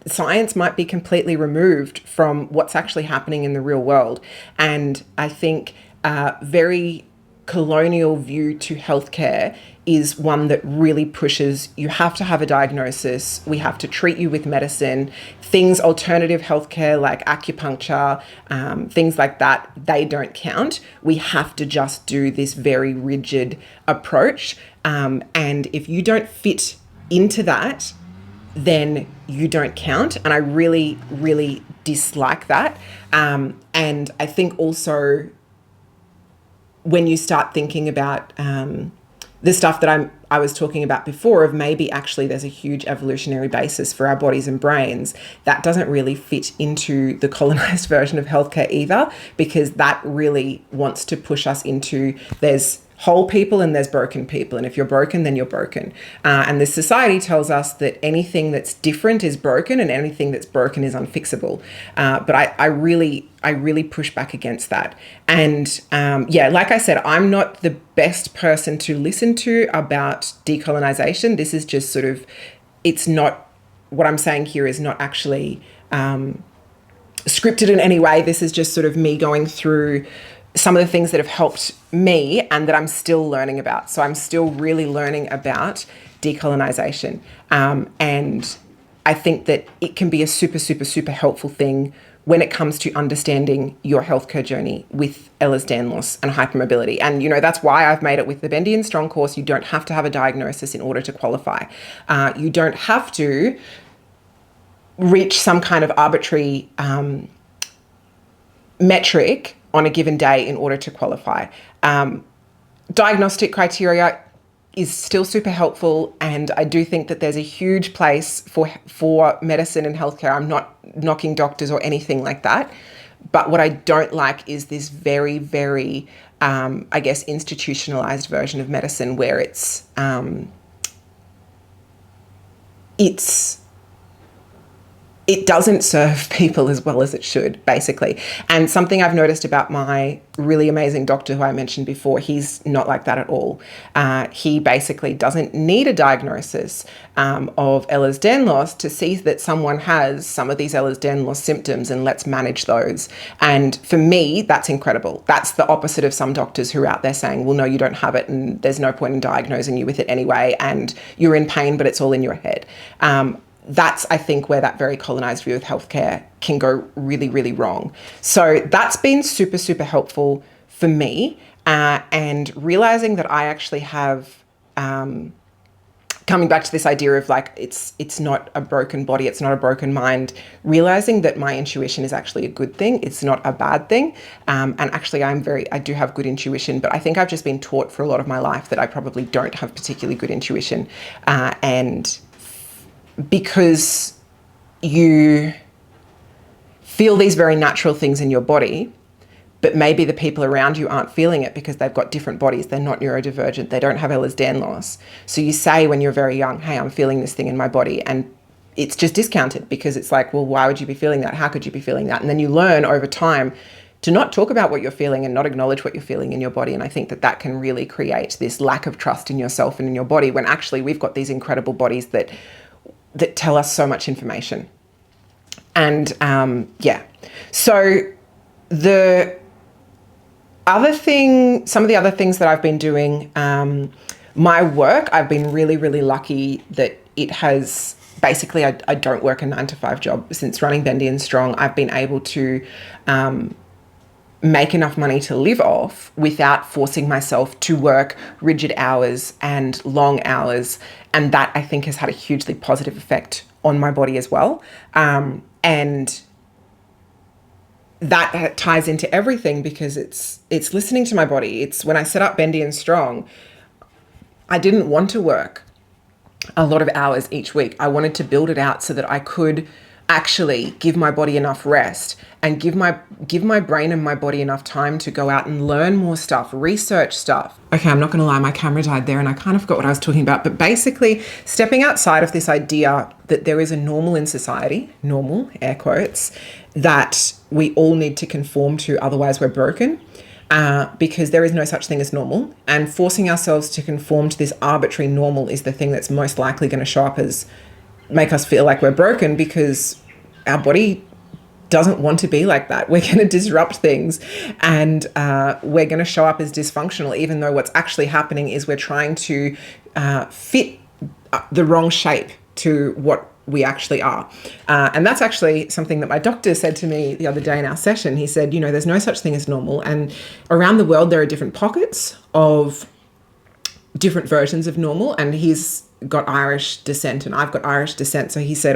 science might be completely removed from what's actually happening in the real world. And I think very colonial view to healthcare is one that really pushes, you have to have a diagnosis, we have to treat you with medicine. Things, alternative healthcare like acupuncture, things like that, they don't count. We have to just do this very rigid approach. And if you don't fit into that, then you don't count. And I really, really dislike that. And I think also, when you start thinking about the stuff that I was talking about before, of maybe actually there's a huge evolutionary basis for our bodies and brains, that doesn't really fit into the colonized version of healthcare either, because that really wants to push us into, there's whole people and there's broken people. And if you're broken, then you're broken. And this society tells us that anything that's different is broken and anything that's broken is unfixable. But I really push back against that. And like I said, I'm not the best person to listen to about decolonization. This is just sort of, it's not, what I'm saying here is not actually scripted in any way. This is just sort of me going through some of the things that have helped me and that I'm still learning about. So I'm still really learning about decolonization. And I think that it can be a super, super, super helpful thing when it comes to understanding your healthcare journey with Ehlers-Danlos and hypermobility. And, that's why I've made it with the Bendy Strong course. You don't have to have a diagnosis in order to qualify. You don't have to reach some kind of arbitrary metric on a given day in order to qualify. Diagnostic criteria is still super helpful, and I do think that there's a huge place for medicine and healthcare. I'm not knocking doctors or anything like that, but what I don't like is this very, very, institutionalized version of medicine where it doesn't serve people as well as it should, basically. And something I've noticed about my really amazing doctor who I mentioned before, he's not like that at all. He basically doesn't need a diagnosis of Ehlers-Danlos to see that someone has some of these Ehlers-Danlos symptoms, and let's manage those. And for me, that's incredible. That's the opposite of some doctors who are out there saying, well, no, you don't have it, and there's no point in diagnosing you with it anyway, and you're in pain, but it's all in your head. That's, I think, where that very colonized view of healthcare can go really, really wrong. So that's been super, super helpful for me. And realizing that I actually have, coming back to this idea of like, it's not a broken body, it's not a broken mind, realizing that my intuition is actually a good thing. It's not a bad thing. And actually I do have good intuition, but I think I've just been taught for a lot of my life that I probably don't have particularly good intuition. And because you feel these very natural things in your body, but maybe the people around you aren't feeling it because they've got different bodies. They're not neurodivergent. They don't have Ehlers-Danlos. So you say when you're very young, hey, I'm feeling this thing in my body, and it's just discounted because it's like, well, why would you be feeling that? How could you be feeling that? And then you learn over time to not talk about what you're feeling and not acknowledge what you're feeling in your body. And I think that that can really create this lack of trust in yourself and in your body, when actually we've got these incredible bodies that tell us so much information. And so the other thing, some of the other things that I've been doing, my work, I've been really, really lucky that it has, basically I don't work a 9-to-5 job. Since running Bendy and Strong, I've been able to make enough money to live off without forcing myself to work rigid hours and long hours. And that, I think, has had a hugely positive effect on my body as well. And that ties into everything because it's listening to my body. It's when I set up Bendy and Strong, I didn't want to work a lot of hours each week. I wanted to build it out so that I could actually give my body enough rest and give my brain and my body enough time to go out and learn more stuff, research stuff. Okay, I'm not going to lie, my camera died there and I kind of forgot what I was talking about. But basically, stepping outside of this idea that there is a normal in society, normal, air quotes, that we all need to conform to, otherwise we're broken. Because there is no such thing as normal, and forcing ourselves to conform to this arbitrary normal is the thing that's most likely going to show up as make us feel like we're broken, because our body doesn't want to be like that. We're going to disrupt things, and we're going to show up as dysfunctional, even though what's actually happening is we're trying to fit the wrong shape to what we actually are. And that's actually something that my doctor said to me the other day in our session. He said, there's no such thing as normal. And around the world, there are different pockets of different versions of normal. And he's got Irish descent and I've got Irish descent. So he said,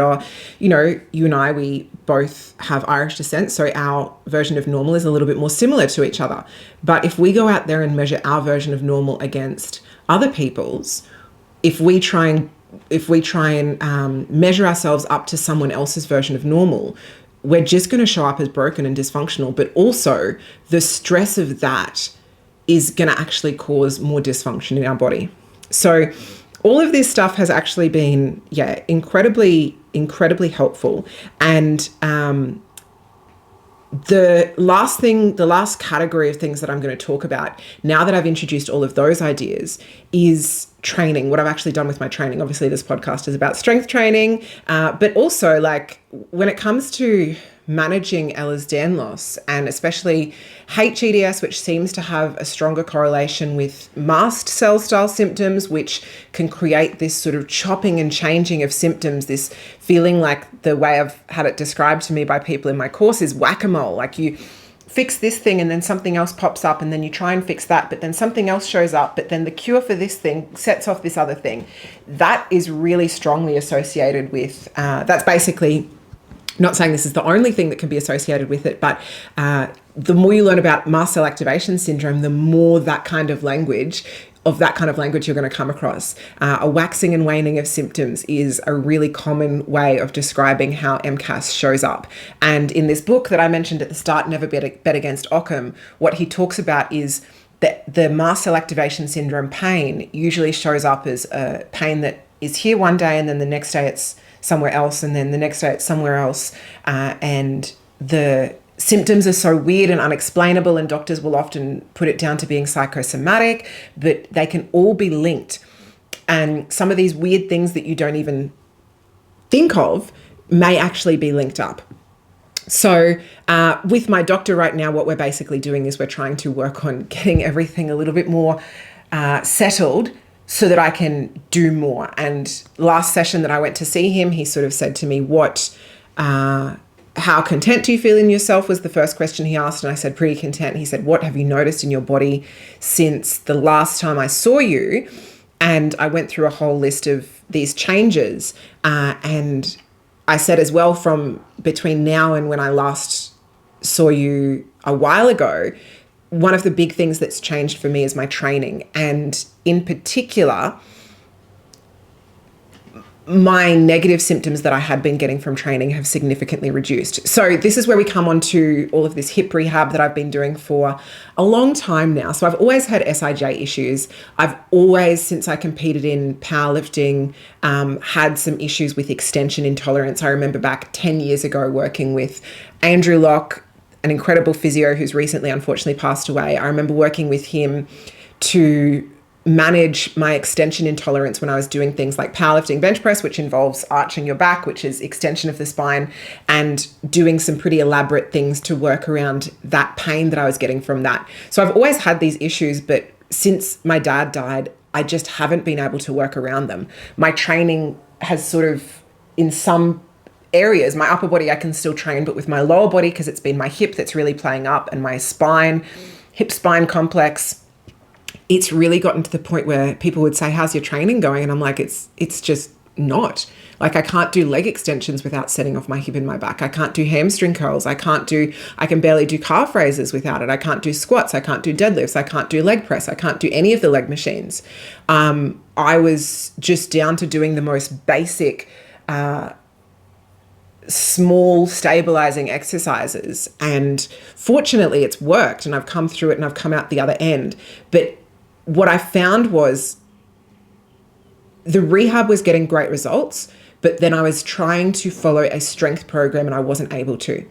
you and I, we both have Irish descent. So our version of normal is a little bit more similar to each other. But if we go out there and measure our version of normal against other people's, if we try and measure ourselves up to someone else's version of normal, we're just going to show up as broken and dysfunctional. But also the stress of that is going to actually cause more dysfunction in our body. So all of this stuff has actually been, incredibly, incredibly helpful. And the last category of things that I'm going to talk about now that I've introduced all of those ideas is training, what I've actually done with my training. Obviously, this podcast is about strength training, but also like when it comes to managing Ehlers-Danlos and especially hEDS, which seems to have a stronger correlation with mast cell style symptoms, which can create this sort of chopping and changing of symptoms, this feeling like the way I've had it described to me by people in my course is whack-a-mole. Like you fix this thing and then something else pops up and then you try and fix that, but then something else shows up, but then the cure for this thing sets off this other thing. That is really strongly associated with, that's basically, not saying this is the only thing that can be associated with it, but the more you learn about mast cell activation syndrome, the more that kind of language you're going to come across. A waxing and waning of symptoms is a really common way of describing how MCAS shows up. And in this book that I mentioned at the start, Never Bet Against Occam, what he talks about is that the mast cell activation syndrome pain usually shows up as a pain that is here one day and then the next day it's somewhere else, and then the next day it's somewhere else. And the symptoms are so weird and unexplainable, and doctors will often put it down to being psychosomatic, but they can all be linked. And some of these weird things that you don't even think of may actually be linked up. So with my doctor right now, what we're basically doing is we're trying to work on getting everything a little bit more settled so that I can do more. And last session that I went to see him, he sort of said to me, how content do you feel in yourself was the first question he asked. And I said, pretty content. He said, what have you noticed in your body since the last time I saw you? And I went through a whole list of these changes. And I said as well, from between now and when I last saw you a while ago, one of the big things that's changed for me is my training. And in particular, my negative symptoms that I had been getting from training have significantly reduced. So this is where we come on to all of this hip rehab that I've been doing for a long time now. So I've always had SIJ issues. I've always, since I competed in powerlifting, had some issues with extension intolerance. I remember back 10 years ago working with Andrew Locke, an incredible physio who's recently unfortunately passed away. I remember working with him to manage my extension intolerance when I was doing things like powerlifting bench press, which involves arching your back, which is extension of the spine, and doing some pretty elaborate things to work around that pain that I was getting from that. So I've always had these issues, but since my dad died, I just haven't been able to work around them. My training has sort of, in some areas, my upper body I can still train, but with my lower body, because it's been my hip that's really playing up, and my spine, hip spine complex, it's really gotten to the point where people would say, how's your training going? And I'm like, it's just not. Like, I can't do leg extensions without setting off my hip and my back. I can't do hamstring curls. I can barely do calf raises without it. I can't do squats. I can't do deadlifts. I can't do leg press. I can't do any of the leg machines. I was just down to doing the most basic, small stabilizing exercises. And fortunately it's worked, and I've come through it and I've come out the other end. But what I found was the rehab was getting great results, but then I was trying to follow a strength program and I wasn't able to.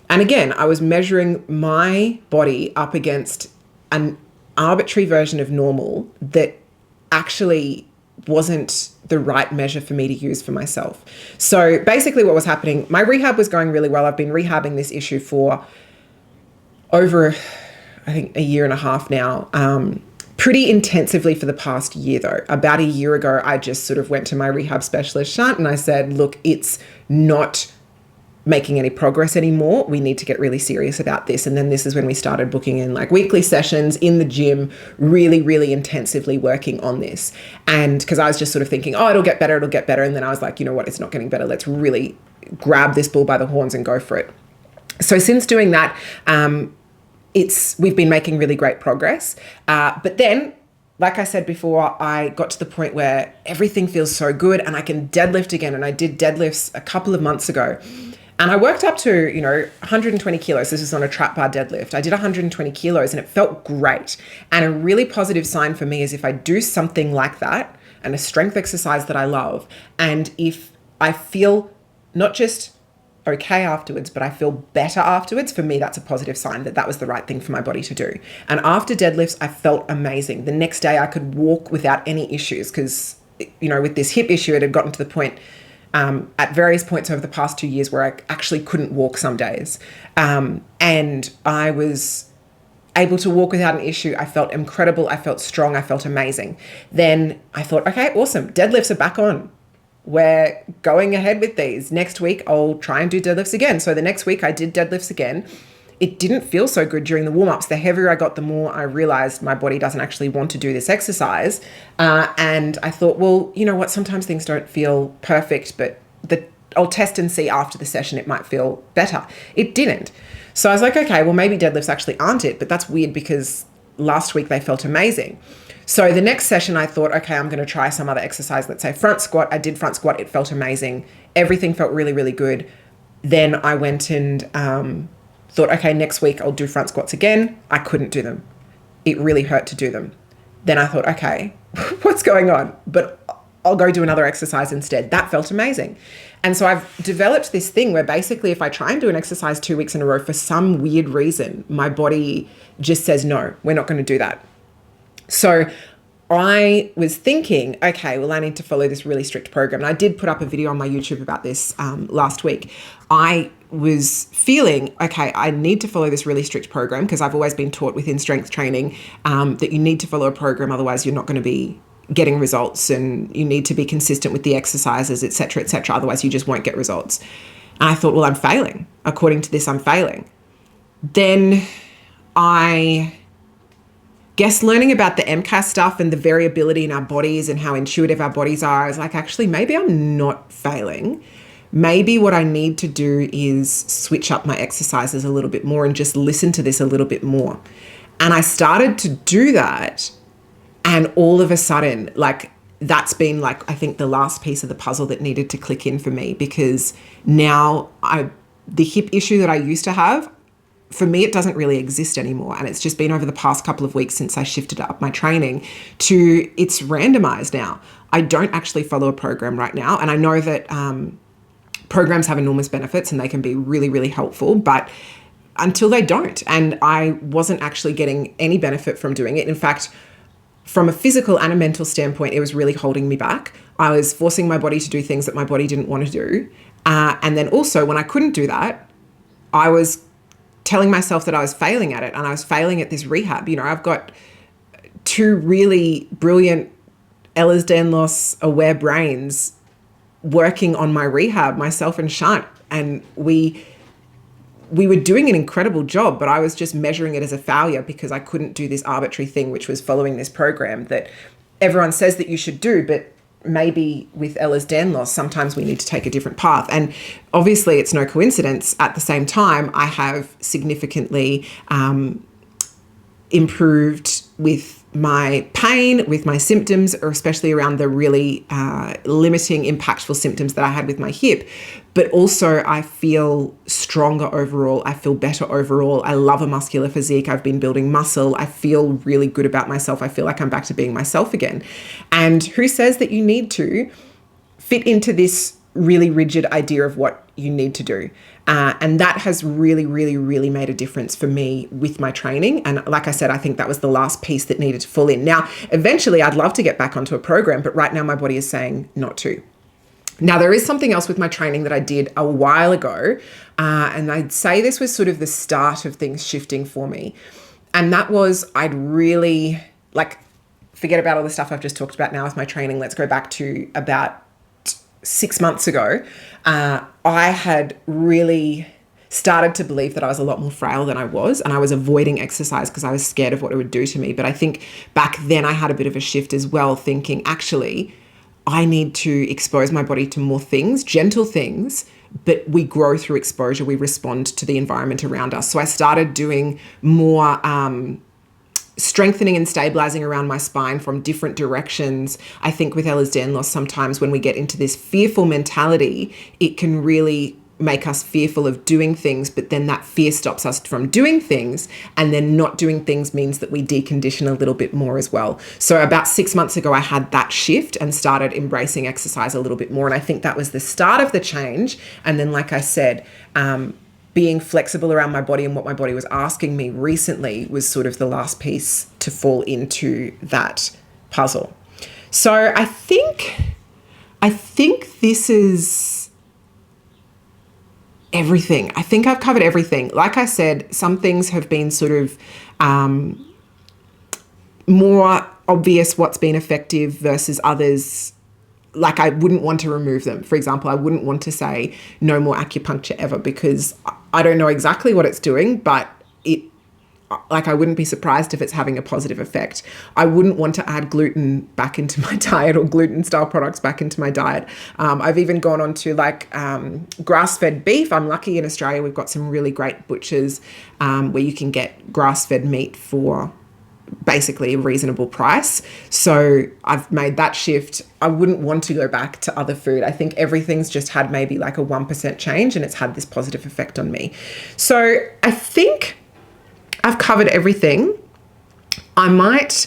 And again, I was measuring my body up against an arbitrary version of normal that actually wasn't the right measure for me to use for myself. So basically what was happening, my rehab was going really well. I've been rehabbing this issue for over, I think, a year and a half now. Pretty intensively for the past year though. About a year ago, I just sort of went to my rehab specialist, Shant, and I said, look, it's not making any progress anymore. We need to get really serious about this. And then this is when we started booking in like weekly sessions in the gym, really, really intensively working on this. And because I was just sort of thinking, oh, it'll get better. And then I was like, you know what, it's not getting better. Let's really grab this bull by the horns and go for it. So since doing that, we've been making really great progress. But then, like I said before, I got to the point where everything feels so good and I can deadlift again. And I did deadlifts a couple of months ago. And I worked up to, 120 kilos. This is on a trap bar deadlift. I did 120 kilos and it felt great. And a really positive sign for me is if I do something like that and a strength exercise that I love, and if I feel not just okay afterwards, but I feel better afterwards, for me, that's a positive sign that that was the right thing for my body to do. And after deadlifts, I felt amazing. The next day I could walk without any issues because, with this hip issue, it had gotten to the point at various points over the past 2 years where I actually couldn't walk some days. And I was able to walk without an issue. I felt incredible. I felt strong. I felt amazing. Then I thought, okay, awesome. Deadlifts are back on. We're going ahead with these. Next week, I'll try and do deadlifts again. So the next week I did deadlifts again. It didn't feel so good during the warm-ups. The heavier I got, the more I realized my body doesn't actually want to do this exercise. And I thought, well, you know what? Sometimes things don't feel perfect, but I'll test and see after the session, it might feel better. It didn't. So I was like, okay, well, maybe deadlifts actually aren't it, but that's weird because last week they felt amazing. So the next session I thought, okay, I'm going to try some other exercise. Let's say front squat. I did front squat. It felt amazing. Everything felt really, really good. Then I went and thought, okay, next week I'll do front squats again. I couldn't do them. It really hurt to do them. Then I thought, okay, what's going on? But I'll go do another exercise instead. That felt amazing. And so I've developed this thing where basically if I try and do an exercise 2 weeks in a row, for some weird reason, my body just says, no, we're not going to do that. So I was thinking, okay, well, I need to follow this really strict program. And I did put up a video on my YouTube about this last week. I was feeling, okay, I need to follow this really strict program because I've always been taught within strength training that you need to follow a program. Otherwise, you're not going to be getting results, and you need to be consistent with the exercises, et cetera, et cetera. Otherwise, you just won't get results. And I thought, well, I'm failing. According to this, I'm failing. Then I guess learning about the MCAS stuff and the variability in our bodies and how intuitive our bodies are, I was like, actually, maybe I'm not failing. Maybe what I need to do is switch up my exercises a little bit more and just listen to this a little bit more. And I started to do that. And all of a sudden, like that's been like, I think the last piece of the puzzle that needed to click in for me, because now the hip issue that I used to have, for me, it doesn't really exist anymore. And it's just been over the past couple of weeks since I shifted up my training to it's randomized now. I don't actually follow a program right now. And I know that programs have enormous benefits and they can be really, really helpful, but until they don't. And I wasn't actually getting any benefit from doing it. In fact, from a physical and a mental standpoint, it was really holding me back. I was forcing my body to do things that my body didn't want to do. And then also when I couldn't do that, I was telling myself that I was failing at it, and I was failing at this rehab. You know, I've got two really brilliant Ehlers-Danlos'er aware brains working on my rehab, myself and Shant, and we were doing an incredible job, but I was just measuring it as a failure because I couldn't do this arbitrary thing, which was following this program that everyone says that you should do, but maybe with Ehlers-Danlos, sometimes we need to take a different path. And obviously it's no coincidence. At the same time, I have significantly improved with my pain, with my symptoms, or especially around the really limiting, impactful symptoms that I had with my hip. But also I feel stronger overall. I feel better overall. I love a muscular physique. I've been building muscle. I feel really good about myself. I feel like I'm back to being myself again. And who says that you need to fit into this really rigid idea of what you need to do? And that has really, really, really made a difference for me with my training. And like I said, I think that was the last piece that needed to fall in. Now, eventually I'd love to get back onto a program, but right now my body is saying not to. Now, there is something else with my training that I did a while ago, and I'd say this was sort of the start of things shifting for me. And that was, I'd really, forget about all the stuff I've just talked about now with my training. Let's go back to about 6 months ago. I had really started to believe that I was a lot more frail than I was, and I was avoiding exercise because I was scared of what it would do to me. But I think back then I had a bit of a shift as well, thinking, actually, I need to expose my body to more things, gentle things, but we grow through exposure. We respond to the environment around us. So I started doing more strengthening and stabilizing around my spine from different directions. I think with Ehlers-Danlos, sometimes when we get into this fearful mentality, it can really make us fearful of doing things, but then that fear stops us from doing things, and then not doing things means that we decondition a little bit more as well. So about 6 months ago, I had that shift and started embracing exercise a little bit more, and I think that was the start of the change. And then, like I said, being flexible around my body and what my body was asking me recently was sort of the last piece to fall into that puzzle. So I think this is everything. I think I've covered everything. Like I said, some things have been sort of more obvious what's been effective versus others. Like, I wouldn't want to remove them. For example, I wouldn't want to say no more acupuncture ever, because I don't know exactly what it's doing, but I wouldn't be surprised if it's having a positive effect. I wouldn't want to add gluten back into my diet, or gluten style products back into my diet. I've even gone on to grass-fed beef. I'm lucky in Australia, we've got some really great butchers where you can get grass-fed meat for basically a reasonable price. So I've made that shift. I wouldn't want to go back to other food. I think everything's just had maybe like a 1% change, and it's had this positive effect on me. So I think I've covered everything. I might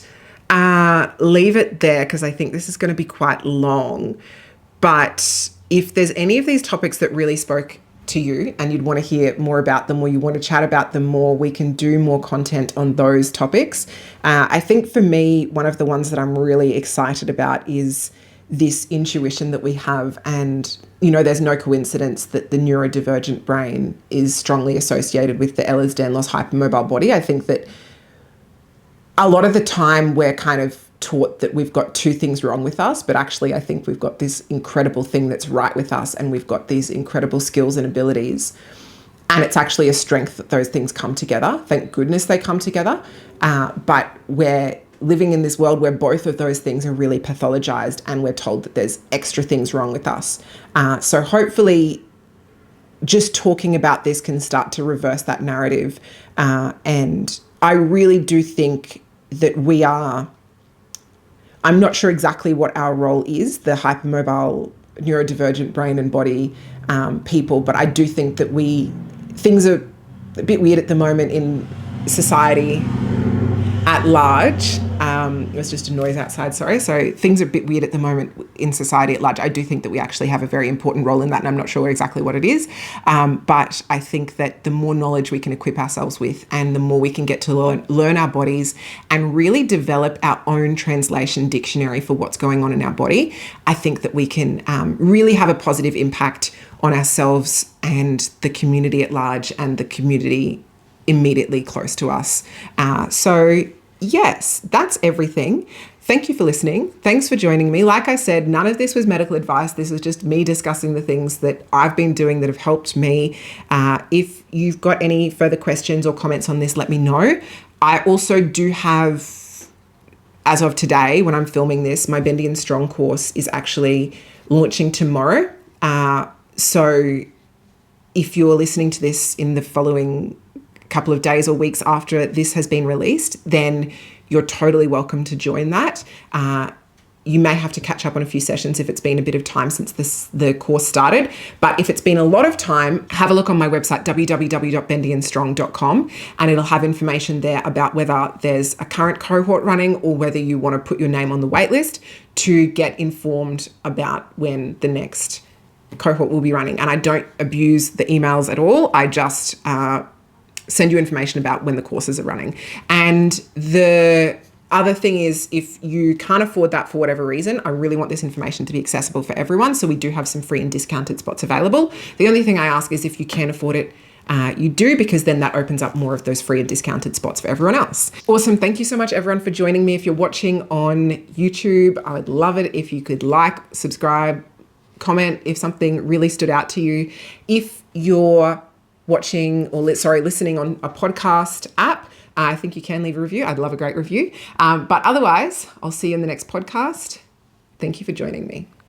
leave it there because I think this is going to be quite long. But if there's any of these topics that really spoke to you and you'd want to hear more about them, or you want to chat about them more, we can do more content on those topics. I think for me, one of the ones that I'm really excited about is this intuition that we have. And, you know, there's no coincidence that the neurodivergent brain is strongly associated with the Ehlers-Danlos hypermobile body. I think that a lot of the time we're kind of taught that we've got two things wrong with us, but actually I think we've got this incredible thing that's right with us, and we've got these incredible skills and abilities. And it's actually a strength that those things come together. Thank goodness they come together. But we're living in this world where both of those things are really pathologized, and we're told that there's extra things wrong with us. So hopefully just talking about this can start to reverse that narrative. And I really do think that we are I'm not sure exactly what our role is, the hypermobile, neurodivergent brain and body people, but I do think that things are a bit weird at the moment in society at large. It was just a noise outside, sorry. So things are a bit weird at the moment in society at large. I do think that we actually have a very important role in that, and I'm not sure exactly what it is. But I think that the more knowledge we can equip ourselves with, and the more we can get to learn our bodies and really develop our own translation dictionary for what's going on in our body, I think that we can really have a positive impact on ourselves and the community at large and the community immediately close to us. So yes, that's everything. Thank you for listening. Thanks for joining me. Like I said, none of this was medical advice. This was just me discussing the things that I've been doing that have helped me. If you've got any further questions or comments on this, let me know. I also do have, as of today, when I'm filming this, my Bendy Strong course is actually launching tomorrow. So if you're listening to this in the following couple of days or weeks after this has been released, then you're totally welcome to join that. You may have to catch up on a few sessions if it's been a bit of time since the course started. But if it's been a lot of time, have a look on my website, www.bendyandstrong.com, and it'll have information there about whether there's a current cohort running or whether you want to put your name on the wait list to get informed about when the next cohort will be running. And I don't abuse the emails at all. I just send you information about when the courses are running. And the other thing is, if you can't afford that for whatever reason, I really want this information to be accessible for everyone. So we do have some free and discounted spots available. The only thing I ask is if you can afford it, you do, because then that opens up more of those free and discounted spots for everyone else. Awesome. Thank you so much, everyone, for joining me. If you're watching on YouTube, I would love it if you could like, subscribe, comment if something really stood out to you. If you're listening on a podcast app, I think you can leave a review. I'd love a great review. But otherwise, I'll see you in the next podcast. Thank you for joining me.